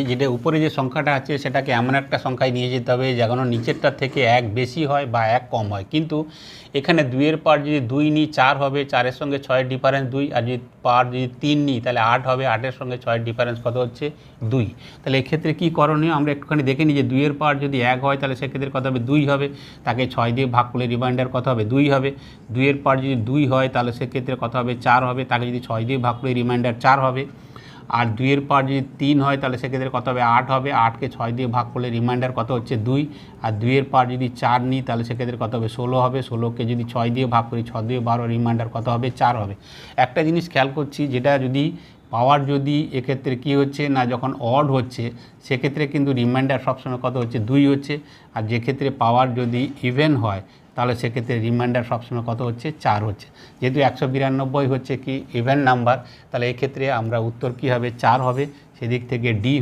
যেটা উপরে যে সংখ্যাটা আছে সেটাকে এমন একটা সংখ্যায় নিয়ে যেতে হবে যেন নিচেরটার থেকে 1 বেশি হয় বা 1 কম হয়। কিন্তু এখানে 2-এর পাওয়ার যদি 2 নিই 4 হবে, 4-এর সঙ্গে 6-এর ডিফারেন্স 2, আর যদি পাওয়ার যদি 3 নিই তাহলে 8 হবে, 8-এর সঙ্গে 6-এর ডিফারেন্স কত হচ্ছে 2। তাহলে এক্ষেত্রে কী করণীয় আমরা একটুখানি দেখে নিই যে 2-এর পাওয়ার যদি 1 হয় তাহলে সেক্ষেত্রে কত হবে 2 হবে, তাকে 6 দিয়ে ভাগ করলে রিমাইন্ডার কত হবে 2 হবে। 2-এর পাওয়ার যদি 2 হয় তাহলে সেক্ষেত্রে কত হবে 4 হবে, তাকে যদি 6 দিয়ে ভাগ করলে রিমাইন্ডার 4 হবে। আর 2-এর পাওয়ার যদি 3 হয় তাহলে সেক্ষেত্রে কত হবে 8 হবে, 8কে 6 দিয়ে ভাগ করলে রিমাইন্ডার কত হচ্ছে 2। আর 2-এর পাওয়ার যদি 4 নিই তাহলে সেক্ষেত্রে কত হবে 16 হবে, 16কে যদি 6 দিয়ে ভাগ করি 6 দিয়ে 12, রিমাইন্ডার কত হবে 4 হবে। একটা জিনিস খেয়াল করছি, যেটা যদি পাওয়ার যদি এক্ষেত্রে কী হচ্ছে না যখন অড হচ্ছে সেক্ষেত্রে কিন্তু রিমাইন্ডার সবসময় কত হচ্ছে 2 হচ্ছে, আর যে ক্ষেত্রে পাওয়ার যদি ইভেন হয় তাহলে সেক্ষেত্রে রিমাইন্ডার সবসময় কত হচ্ছে 4 হচ্ছে। যেহেতু 192 হচ্ছে কি ইভেন নাম্বার, তাহলে এক্ষেত্রে আমরা উত্তর কী হবে 4 হবে, সেদিক থেকে ডি